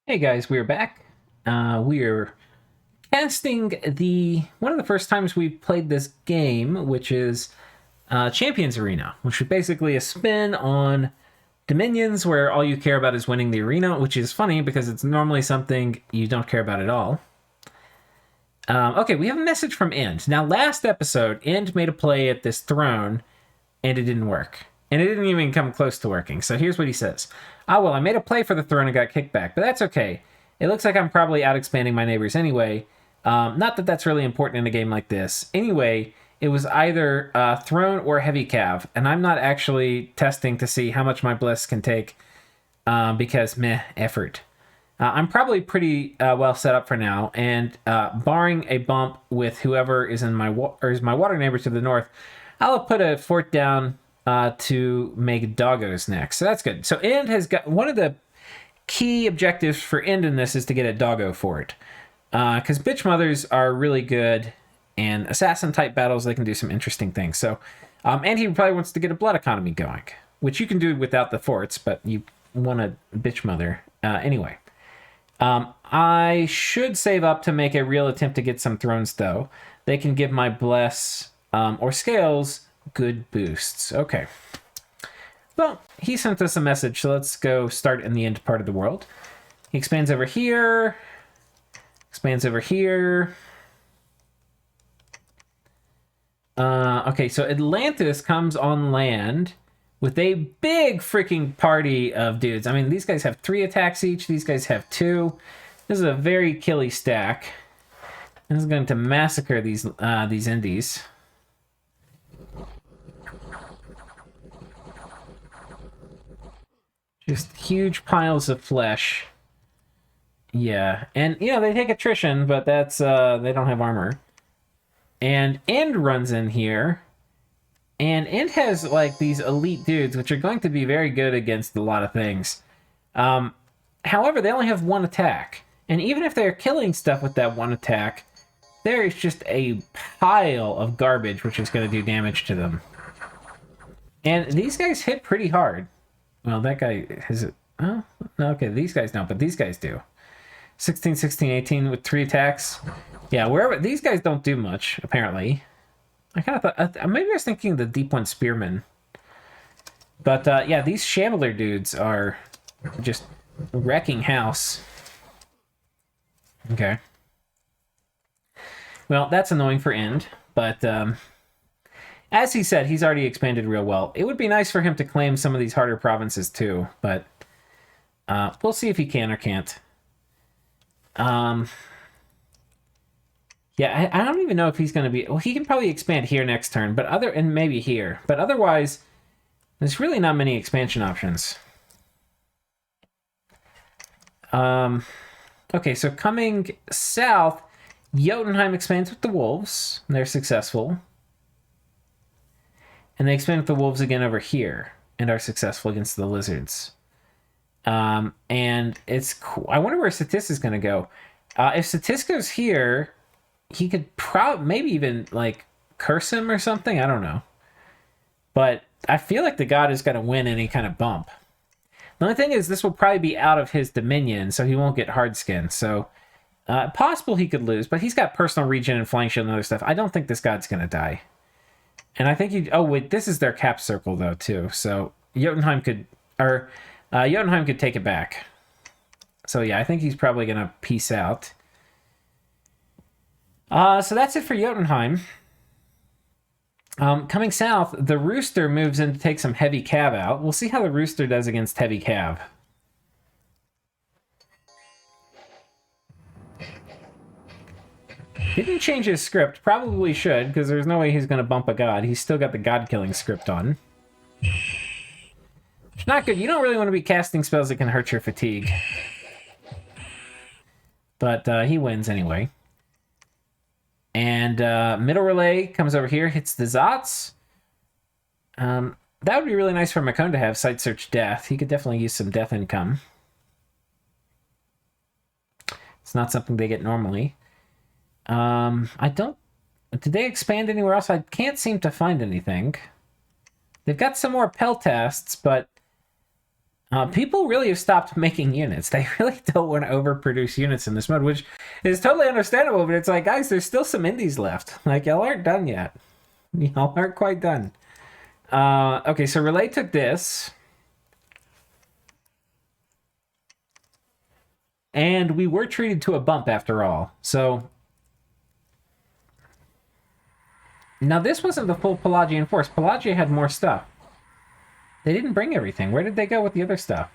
Hey guys, we're back. We're casting the one of the first times we've played this game, which is Champions Arena, which is basically a spin on Dominions, where all you care about is winning the arena, which is funny because it's normally something you don't care about at all. Okay, we have a message from End. Now, last episode, End made a play at this throne, and it didn't work. And it didn't even come close to working. So here's what he says. Well, I made a play for the throne and got kicked back, but that's okay. It looks like I'm probably out expanding my neighbors anyway. Not that that's really important in a game like this. Anyway, it was either throne or heavy cav, and I'm not actually testing to see how much my bliss can take because meh, effort. I'm probably pretty well set up for now, and barring a bump with whoever is in my water neighbor to the north, I'll put a fort down to make doggos next. So that's good. So End has got one of the key objectives for End in this is to get a doggo fort. Because bitch mothers are really good and assassin type battles, they can do some interesting things. So, and he probably wants to get a blood economy going, which you can do without the forts, but you want a bitch mother. Anyway, I should save up to make a real attempt to get some thrones though. They can give my bless or scales good boosts. Okay. Well, he sent us a message, so let's go start in the End part of the world. He expands over here. Expands over here. Okay, so Atlantis comes on land with a big freaking party of dudes. I mean, these guys have 3 attacks each. These guys have 2. This is a very killy stack. This is going to massacre these indies. Just huge piles of flesh. Yeah, and you know they take attrition, but that's they don't have armor. And End runs in here, and End has like these elite dudes, which are going to be very good against a lot of things. However, they only have 1 attack, and even if they're killing stuff with that 1 attack, there is just a pile of garbage which is going to do damage to them. And these guys hit pretty hard. Well, that guy has it. Oh, no, okay, these guys don't, but these guys do. 16, 16, 18 with 3 attacks. Yeah, wherever these guys don't do much, apparently. I kind of thought maybe I was thinking the deep one spearmen. But yeah, these shambler dudes are just wrecking house. Okay. Well, that's annoying for End, but as he said, he's already expanded real well. It would be nice for him to claim some of these harder provinces too, but we'll see if he can or can't. Yeah, I don't even know if he's going to be... Well, he can probably expand here next turn, and maybe here. But otherwise, there's really not many expansion options. Okay, so coming south, Jotunheim expands with the wolves. And they're successful. And they expand with the wolves again over here and are successful against the lizards. And it's cool. I wonder where Satis is going to go. If Satis goes here, he could maybe even like curse him or something. I don't know. But I feel like the god is going to win any kind of bump. The only thing is this will probably be out of his dominion, so he won't get hard skin. So possible he could lose, but he's got personal regen and flying shield and other stuff. I don't think this god's going to die. And I think he... Oh, wait, this is their cap circle, though, too. So Jotunheim could... Jotunheim could take it back. So, yeah, I think he's probably going to peace out. So that's it for Jotunheim. Coming south, the Rooster moves in to take some heavy cav out. We'll see how the Rooster does against heavy cav. He didn't change his script. Probably should, because there's no way he's going to bump a god. He's still got the god-killing script on. It's not good. You don't really want to be casting spells that can hurt your fatigue. But he wins anyway. And middle relay comes over here, hits the Zots. That would be really nice for Macone to have, Sight Search Death. He could definitely use some death income. It's not something they get normally. I don't... Did they expand anywhere else? I can't seem to find anything. They've got some more Peltasts, but People really have stopped making units. They really don't want to overproduce units in this mode, which is totally understandable, but it's like, guys, there's still some indies left. Like, y'all aren't done yet. Y'all aren't quite done. Okay, so Relay took this. And we were treated to a bump after all. So now this wasn't the full Pelagian force. Pelagia had more stuff. They didn't bring everything. Where did they go with the other stuff?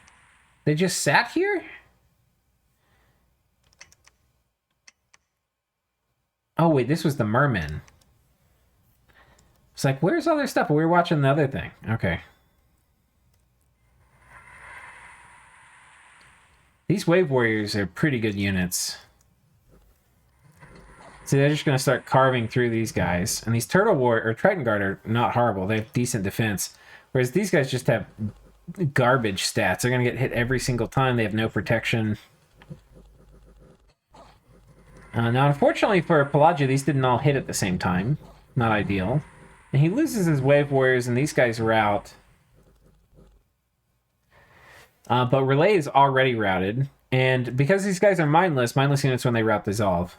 They just sat here? Oh, wait, this was the mermen. It's like, where's all their stuff? We were watching the other thing. Okay. These Wave Warriors are pretty good units. See, they're just going to start carving through these guys. And these Turtle War or Triton Guard are not horrible. They have decent defense. Whereas these guys just have garbage stats. They're going to get hit every single time. They have no protection. Now, unfortunately for Pelagia, these didn't all hit at the same time. Not ideal. And he loses his Wave Warriors, and these guys rout. But Relay is already routed. And because these guys are mindless units when they rout dissolve.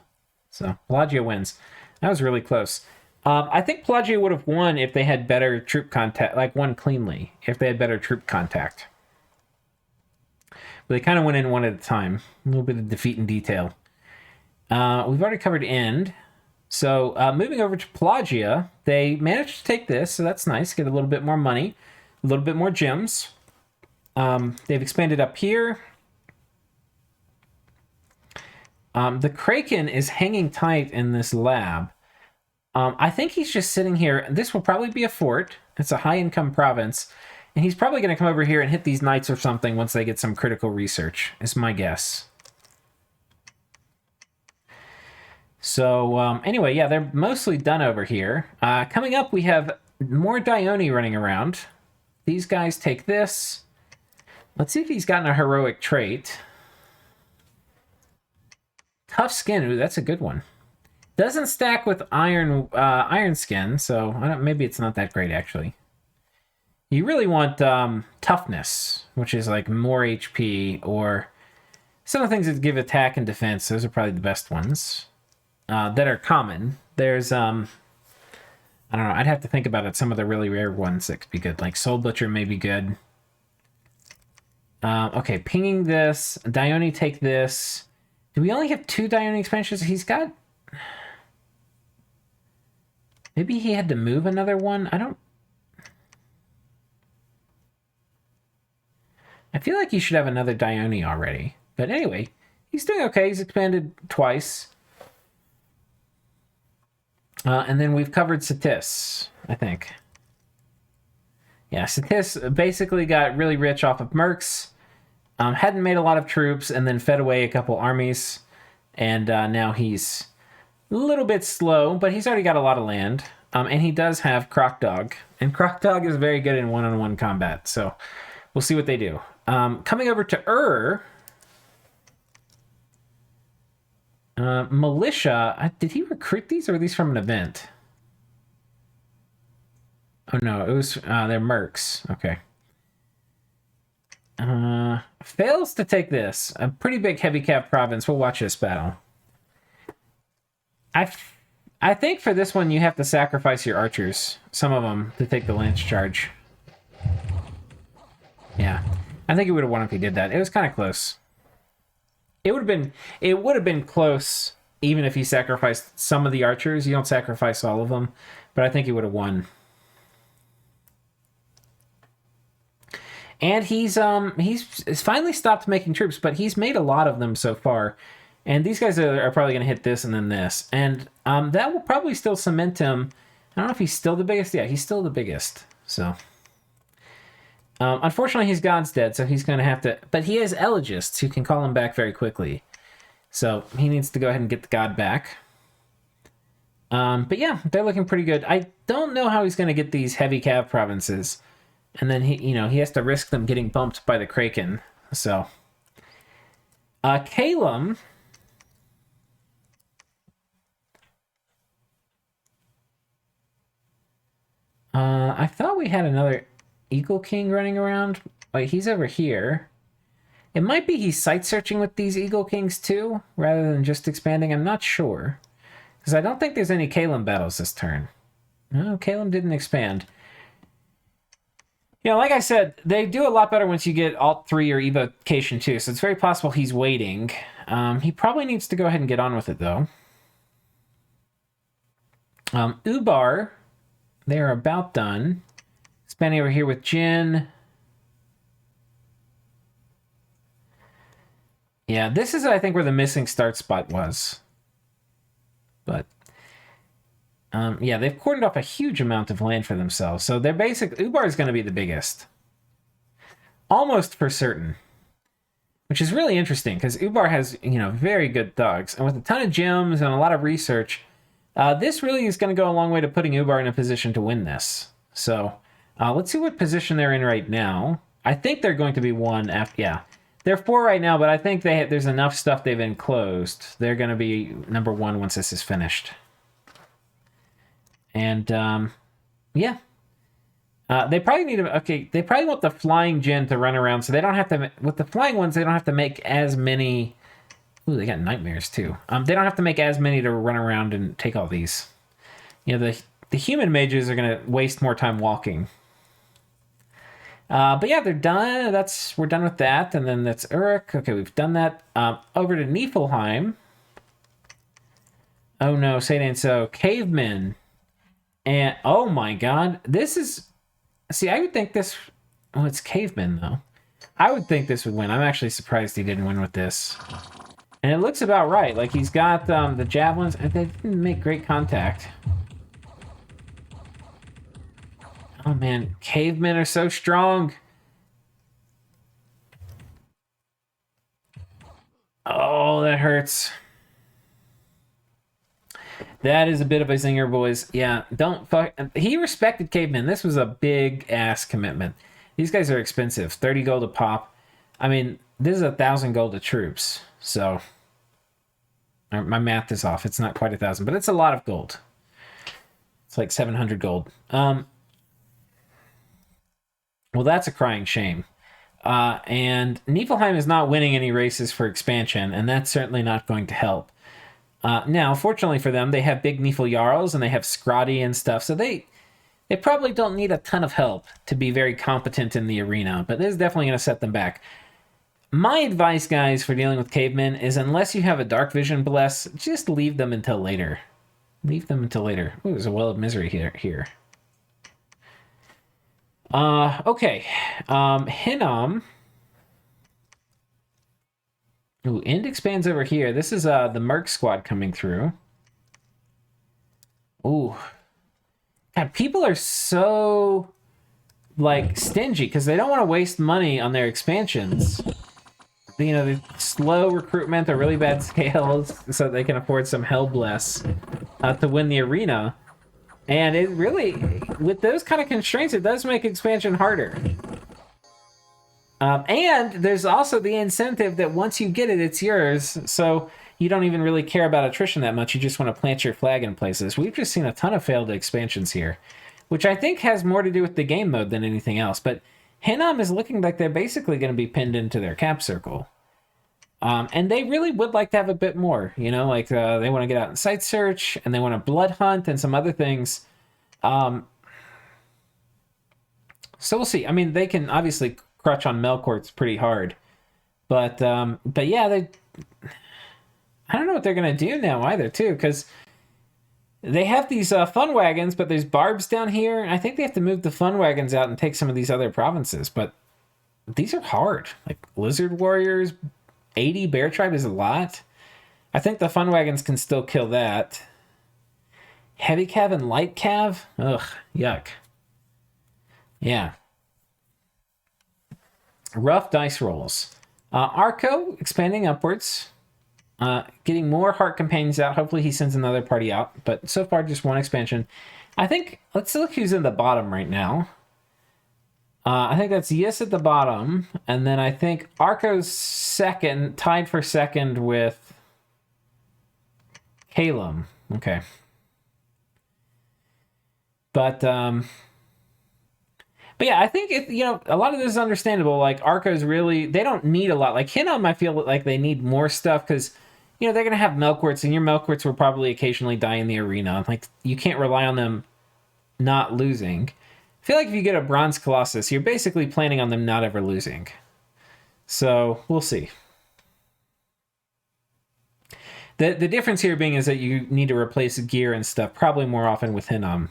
So, Pelagia wins. That was really close. I think Pelagia would have won if they had better troop contact, like won cleanly, if they had better troop contact. But they kind of went in one at a time. A little bit of defeat in detail. We've already covered End. So, moving over to Pelagia, they managed to take this, so that's nice. Get a little bit more money, a little bit more gems. They've expanded up here. The Kraken is hanging tight in this lab. I think he's just sitting here. This will probably be a fort. It's a high-income province. And he's probably going to come over here and hit these knights or something once they get some critical research, is my guess. So, anyway, yeah, they're mostly done over here. Coming up, we have more Dione running around. These guys take this. Let's see if he's gotten a heroic trait. Tough skin. Ooh, that's a good one. Doesn't stack with iron skin, so maybe it's not that great, actually. You really want toughness, which is like more HP, or some of the things that give attack and defense. Those are probably the best ones that are common. There's, I don't know, I'd have to think about it. Some of the really rare ones that could be good, like Soul Butcher may be good. Okay, pinging this. Dione take this. Do we only have 2 Dione expansions? He's got... Maybe he had to move another one? I feel like he should have another Dione already. But anyway, he's doing okay. He's expanded twice. And then we've covered Satis, I think. Yeah, Satis basically got really rich off of mercs. Hadn't made a lot of troops, and then fed away a couple armies. And now he's a little bit slow, but he's already got a lot of land. And he does have Croc Dog. And Croc Dog is very good in one-on-one combat. So we'll see what they do. Coming over to Militia. Did he recruit these, or are these from an event? Oh, no. It was... they're mercs. Okay. Fails to take this. A pretty big heavy cap province. We'll watch this battle. I think for this one you have to sacrifice your archers, some of them, to take the lance charge. Yeah, I think he would have won if he did that. It was kind of close. It would have been close even if he sacrificed some of the archers. You don't sacrifice all of them, but I think he would have won. And he's finally stopped making troops, but he's made a lot of them so far. And these guys are probably going to hit this and then this. And that will probably still cement him. I don't know if he's still the biggest. Yeah, he's still the biggest. So, unfortunately, he's God's dead, so he's going to have to... But he has elegists who can call him back very quickly. So, he needs to go ahead and get the God back. But yeah, they're looking pretty good. I don't know how he's going to get these heavy cav provinces. And then he has to risk them getting bumped by the Kraken. So, Calum... I thought we had another... Eagle King running around. Wait, he's over here. It might be he's site searching with these Eagle Kings too, rather than just expanding. I'm not sure. Because I don't think there's any Kalem battles this turn. No, Kalem didn't expand. You know, like I said, they do a lot better once you get Alt 3 or Evocation 2, so it's very possible he's waiting. He probably needs to go ahead and get on with it, though. Ubar, they're about done. Expanding over here with Jin. Yeah, this is, I think, where the missing start spot was. But, yeah, they've cordoned off a huge amount of land for themselves. So they're Ubar is going to be the biggest. Almost for certain. Which is really interesting, because Ubar has, you know, very good thugs. And with a ton of gems and a lot of research, this really is going to go a long way to putting Ubar in a position to win this. So, let's see what position they're in right now. I think they're going to be 1 after, yeah. They're 4 right now, but I think there's enough stuff they've enclosed. They're going to be number 1 once this is finished. And, yeah. They probably need to, okay, they probably want the flying Jin to run around, so they don't have to, with the flying ones, they don't have to make as many, ooh, they got nightmares too. They don't have to make as many to run around and take all these. You know, the human mages are going to waste more time walking. But yeah, they're done. We're done with that. And then that's Uruk. Okay, we've done that. Over to Niefelheim. Oh no, say it ain't so. Cavemen. And, oh my god. This is... See, I would think this... Oh, it's Cavemen, though. I would think this would win. I'm actually surprised he didn't win with this. And it looks about right. Like, he's got the javelins. They didn't make great contact. Oh man, Cavemen are so strong. Oh, that hurts. That is a bit of a zinger, boys. Yeah, don't fuck. He respected Cavemen. This was a big ass commitment. These guys are expensive. 30 gold a pop. I mean, this is 1,000 gold to troops. So, my math is off. It's not quite 1,000, but it's a lot of gold. It's like 700 gold. Well, that's a crying shame. And Niflheim is not winning any races for expansion, and that's certainly not going to help. Now, fortunately for them, they have big Nifl Jarls, and they have Scrotty and stuff, so they probably don't need a ton of help to be very competent in the arena, but this is definitely going to set them back. My advice, guys, for dealing with Cavemen is unless you have a Dark Vision Bless, just leave them until later. Leave them until later. Ooh, there's a Well of Misery here. Okay. Hinnom. Ooh, Ind expands over here. This is the Merc squad coming through. Ooh. God, people are so like stingy because they don't want to waste money on their expansions. You know, the slow recruitment or really bad scales so they can afford some Hellbless to win the arena. And it really, with those kind of constraints, it does make expansion harder. And there's also the incentive that once you get it, it's yours. So you don't even really care about attrition that much. You just want to plant your flag in places. We've just seen a ton of failed expansions here, which I think has more to do with the game mode than anything else. But Hinnom is looking like they're basically going to be pinned into their cap circle. And they really would like to have a bit more, you know, like they want to get out and site search and they want to blood hunt and some other things. So we'll see. I mean, they can obviously crutch on Melkort's pretty hard, but yeah, I don't know what they're going to do now either too, because they have these fun wagons, but there's barbs down here. I think they have to move the fun wagons out and take some of these other provinces, but these are hard. Like Lizard Warriors, 80 Bear Tribe is a lot. I think the fun wagons can still kill that. Heavy Cav and Light Cav? Ugh, yuck. Yeah. Rough dice rolls. Arco, expanding upwards. Getting more Heart Companions out. Hopefully he sends another party out. But so far, just one expansion. I think, let's look who's in the bottom right now. I think that's Yes at the bottom. And then I think Arco's second, tied for second with Kalem. Okay. But yeah, I think a lot of this is understandable. Like Arco's really, they don't need a lot. Like Hinnom, I feel like they need more stuff because they're gonna have Melkworts, and your Melkworts will probably occasionally die in the arena. Like you can't rely on them not losing. I feel like if you get a Bronze Colossus, you're basically planning on them not ever losing. So we'll see. The difference here being is that you need to replace gear and stuff probably more often with Hinnom.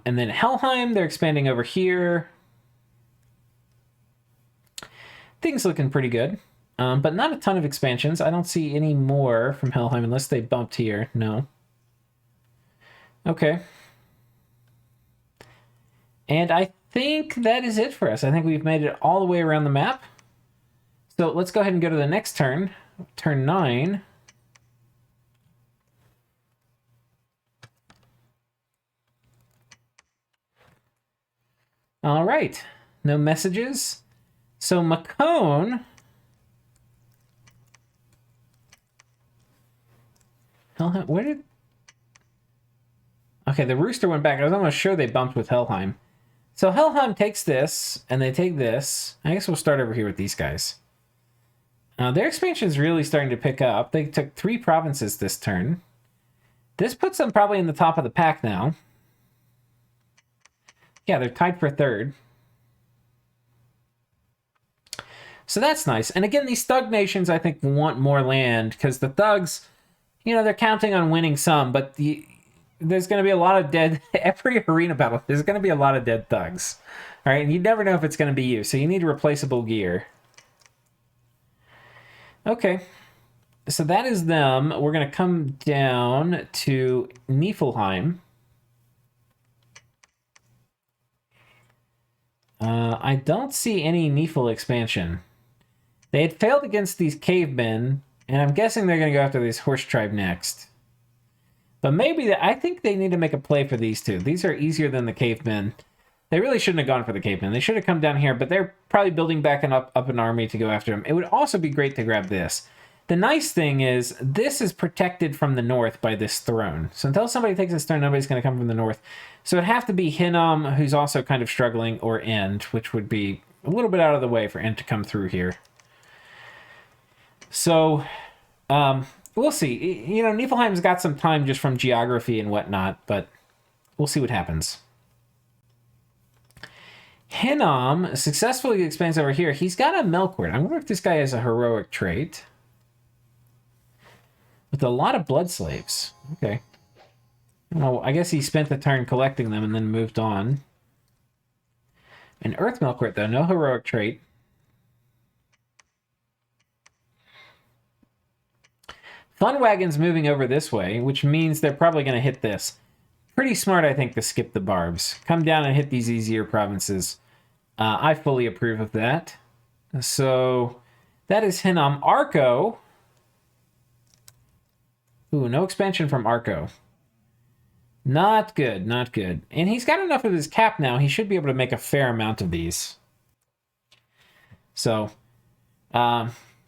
And then Helheim, they're expanding over here. Things looking pretty good. But not a ton of expansions. I don't see any more from Helheim unless they bumped here. No. Okay. And I think that is it for us. I think we've made it all the way around the map. So let's go ahead and go to the next turn. Turn 9. All right. No messages. So Macone... Where did... Okay, the Rooster went back. I was almost sure they bumped with Helheim. So Helheim takes this, and they take this. I guess we'll start over here with these guys. Their expansion is really starting to pick up. They took 3 provinces this turn. This puts them probably in the top of the pack now. Yeah, they're tied for 3rd. So that's nice. And again, these Thug nations, I think, want more land, because the Thugs, they're counting on winning some, but there's going to be a lot of dead... Every arena battle, there's going to be a lot of dead Thugs. All right, and you never know if it's going to be you, so you need replaceable gear. Okay, so that is them. We're going to come down to Niefelheim. I don't see any Niefel expansion. They had failed against these cavemen, and I'm guessing they're going to go after this horse tribe next. But maybe, I think they need to make a play for these two. These are easier than the cavemen. They really shouldn't have gone for the cavemen. They should have come down here, but they're probably building back up an army to go after them. It would also be great to grab this. The nice thing is, this is protected from the north by this throne. So until somebody takes this throne, nobody's going to come from the north. So it'd have to be Hinnom, who's also kind of struggling, or End, which would be a little bit out of the way for End to come through here. So, we'll see. Niflheim's got some time just from geography and whatnot, but we'll see what happens. Hinnom successfully expands over here. He's got a Melkort. I wonder if this guy has a heroic trait. With a lot of blood slaves. Okay. Well, I guess he spent the turn collecting them and then moved on. An Earth Melkort, though. No heroic trait. Fun Wagon's moving over this way, which means they're probably going to hit this. Pretty smart, I think, to skip the barbs. Come down and hit these easier provinces. I fully approve of that. So, that is Hinnom. Arco. Ooh, no expansion from Arco. Not good, not good. And he's got enough of his cap now. He should be able to make a fair amount of these. So,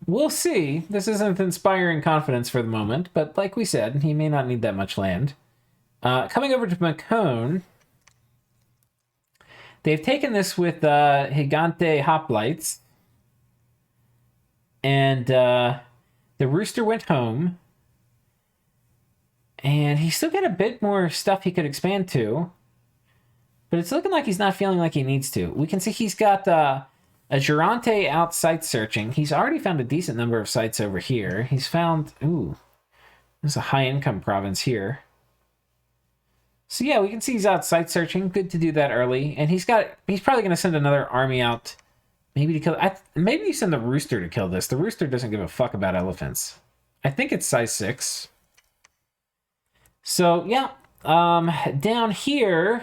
we'll see. This isn't inspiring confidence for the moment, but like we said, he may not need that much land. Coming over to Macone, they've taken this with Gigante Hoplites, and the Rooster went home, and he's still got a bit more stuff he could expand to, but it's looking like he's not feeling like he needs to. We can see he's got a Durante out site searching. He's already found a decent number of sites over here. He's found, ooh, there's a high income province here. So yeah, we can see he's out site searching. Good to do that early. And he's probably going to send another army out, maybe to kill. Maybe you send the Rooster to kill this. The Rooster doesn't give a fuck about elephants. I think it's size 6. So yeah, down here,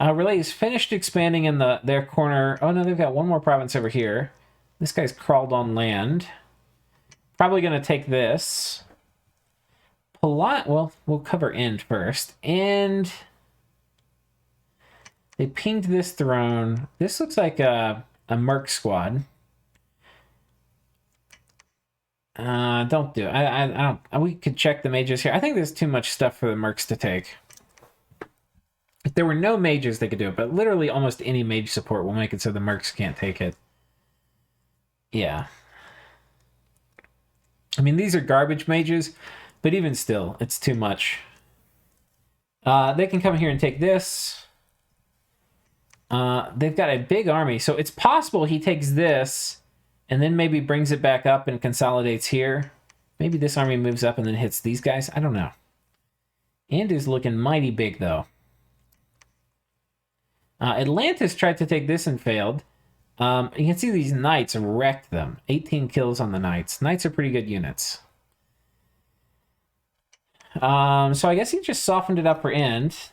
Relay is finished expanding in their corner. Oh no, they've got one more province over here. This guy's crawled on land. Probably going to take this. Well, we'll cover End first. End. They pinged this throne. This looks like a Merc squad. Don't do it. I don't. We could check the mages here. I think there's too much stuff for the Mercs to take. there were no mages that could do it, but literally almost any mage support will make it so the mercs can't take it. Yeah. I mean, these are garbage mages, but even still, it's too much. They can come here and take this. They've got a big army, so it's possible he takes this and then maybe brings it back up and consolidates here. Maybe this army moves up and then hits these guys. I don't know. And is looking mighty big, though. Atlantis tried to take this and failed. You can see these knights wrecked them. 18 kills on the knights. Knights are pretty good units. So I guess he just softened it up for End.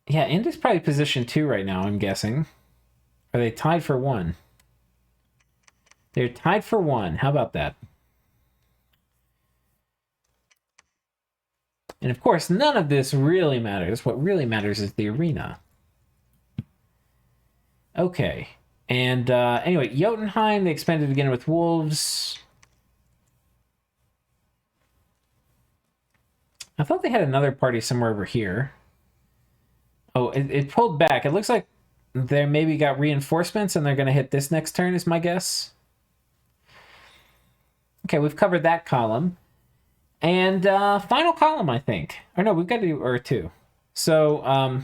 Yeah, End is probably position 2 right now, I'm guessing. Are they tied for 1? They're tied for 1. How about that? And of course, none of this really matters. What really matters is the arena. Okay. And anyway, Jotunheim, they expanded again with wolves. I thought they had another party somewhere over here. Oh, it pulled back. It looks like they maybe got reinforcements and they're going to hit this next turn is my guess. Okay, we've covered that column. And final column, I think. Or no, we've got to do or 2. So,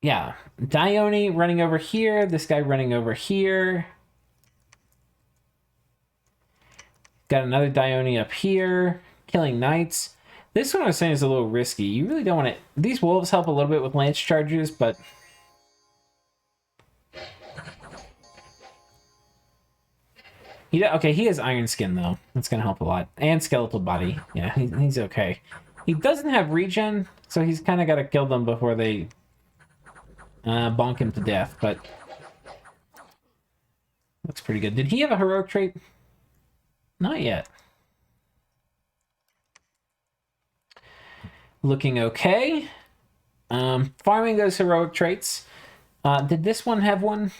yeah. Dione running over here. This guy running over here. Got another Dione up here. Killing knights. This one I was saying is a little risky. You really don't want to... These wolves help a little bit with lance charges, but... Okay, he has iron skin, though. That's going to help a lot. And skeletal body. Yeah, he's okay. He doesn't have regen, so he's kind of got to kill them before they bonk him to death, but... Looks pretty good. Did he have a heroic trait? Not yet. Looking okay. Farming those heroic traits. Did this one have one?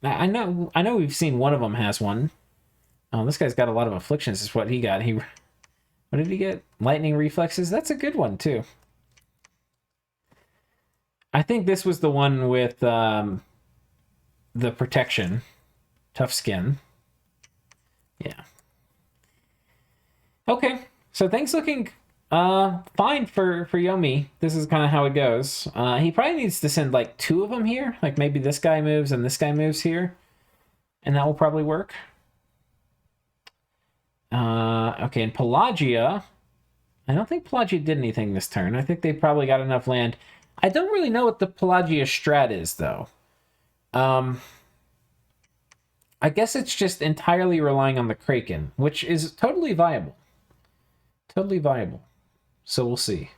I know we've seen one of them has one. Oh, this guy's got a lot of afflictions is what he got. What did he get? Lightning reflexes? That's a good one, too. I think this was the one with the protection. Tough skin. Yeah. Okay, so things looking... fine for Yomi. This is kind of how it goes. He probably needs to send like 2 of them here. Like maybe this guy moves and this guy moves here. And that will probably work. Okay, and Pelagia. I don't think Pelagia did anything this turn. I think they probably got enough land. I don't really know what the Pelagia strat is, though. I guess it's just entirely relying on the Kraken, which is totally viable. Totally viable. So we'll see.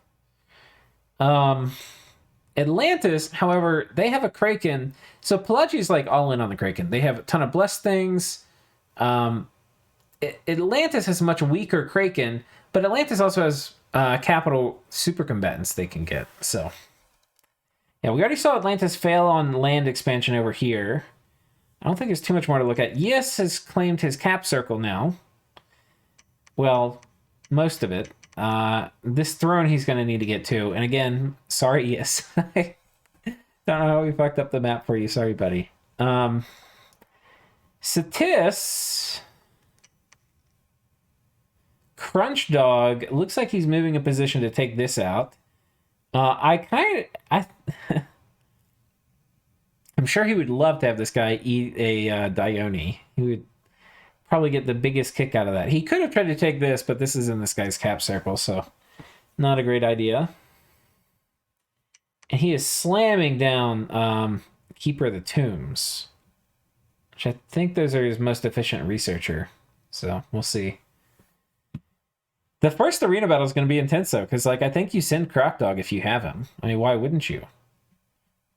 Atlantis, however, they have a Kraken. So Pelagia's like all in on the Kraken. They have a ton of blessed things. Atlantis has a much weaker Kraken, but Atlantis also has capital super combatants they can get. So, yeah, we already saw Atlantis fail on land expansion over here. I don't think there's too much more to look at. Yes has claimed his cap circle now. Well, most of it. This throne he's going to need to get to. And again, sorry, yes. I don't know how we fucked up the map for you. Sorry, buddy. Satis... Crunch Dog looks like he's moving a position to take this out. I'm sure he would love to have this guy eat a Dione. He would probably get the biggest kick out of that. He could have tried to take this, but this is in this guy's cap circle, so not a great idea. And he is slamming down Keeper of the Tombs, which I think those are his most efficient researcher. So we'll see. The first arena battle is going to be intense, though, because like I think you send Croc Dog if you have him. I mean, why wouldn't you?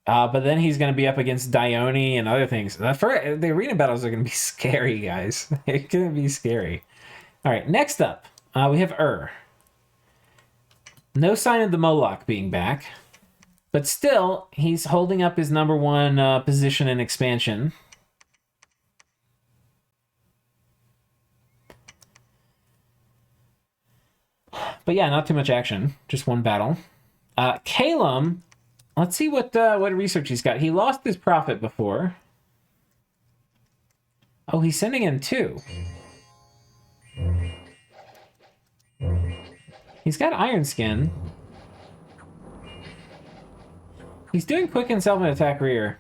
But then he's going to be up against Dione and other things. The arena battles are going to be scary, guys. They're going to be scary. All right, next up, we have No sign of the Moloch being back. But still, he's holding up his number 1 position in expansion. But yeah, not too much action. Just one battle. Calum, let's see what research he's got. He lost his prophet before. Oh, he's sending in 2. He's got Iron Skin. He's doing quick and self and attack rear.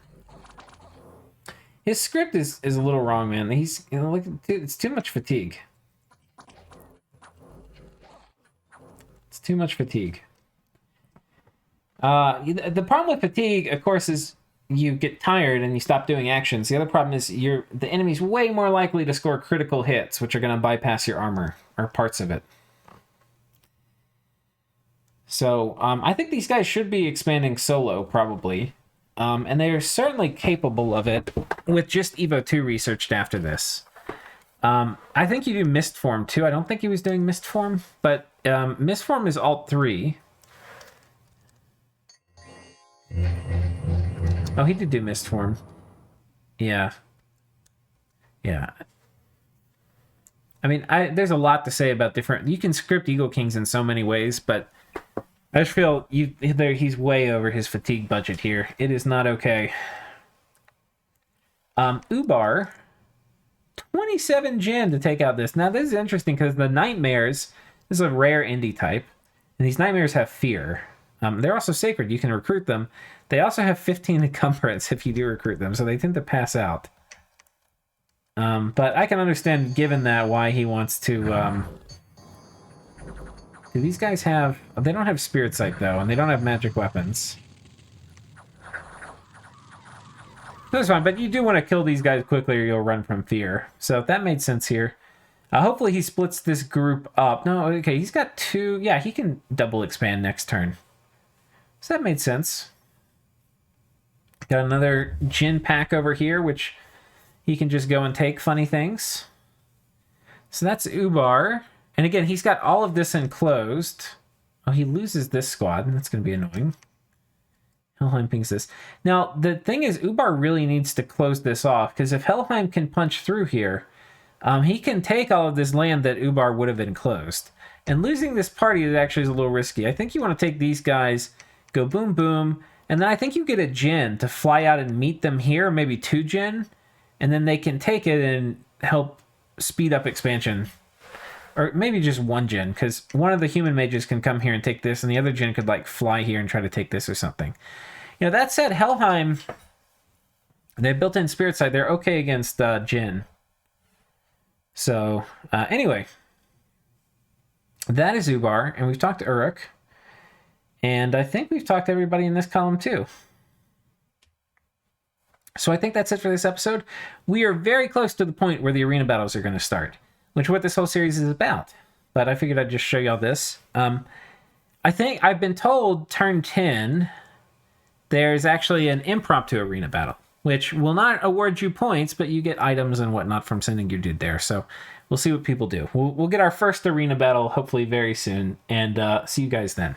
His script is a little wrong, man. He's like it's too much fatigue. It's too much fatigue. The problem with fatigue, of course, is you get tired and you stop doing actions. The other problem is the enemy's way more likely to score critical hits, which are going to bypass your armor or parts of it. So I think these guys should be expanding solo, probably. And they are certainly capable of it with just Evo 2 researched after this. I think you do Mist Form, too. I don't think he was doing Mist Form, but Mist Form is Alt 3. Oh, he did do Mist Form. Yeah. Yeah. I mean, there's a lot to say about different... You can script Eagle Kings in so many ways, but... I just feel he's way over his fatigue budget here. It is not okay. Ubar, 27 gen to take out this. Now, this is interesting because the Nightmares, this is a rare indie type, and these Nightmares have fear. They're also sacred. You can recruit them. They also have 15 encumbrance if you do recruit them, so they tend to pass out. But I can understand, given that, why he wants to... Do these guys have... They don't have Spirit Sight, though, and they don't have magic weapons. That's fine, but you do want to kill these guys quickly or you'll run from fear. So that made sense here. Hopefully he splits this group up. No, okay, he's got 2... Yeah, he can double expand next turn. So that made sense. Got another Jin pack over here, which he can just go and take funny things. So that's Ubar. And again, he's got all of this enclosed. Oh, he loses this squad, and that's going to be annoying. Helheim pings this. Now, the thing is, Ubar really needs to close this off, because if Helheim can punch through here, he can take all of this land that Ubar would have enclosed. And losing this party is actually a little risky. I think you want to take these guys, go boom, boom, and then I think you get a Jin to fly out and meet them here, maybe 2 Jin, and then they can take it and help speed up expansion. Or maybe just 1 Jin, because one of the human mages can come here and take this, and the other Jin could, like, fly here and try to take this or something. You know, that said, Helheim, they built in Spirit Side. They're okay against Jin. So, anyway. That is Ubar, and we've talked to Uruk. And I think we've talked to everybody in this column, too. So I think that's it for this episode. We are very close to the point where the arena battles are going to start, which is what this whole series is about. But I figured I'd just show y'all this. I think I've been told turn 10, there's actually an impromptu arena battle, which will not award you points, but you get items and whatnot from sending your dude there. So we'll see what people do. We'll get our first arena battle hopefully very soon, and see you guys then.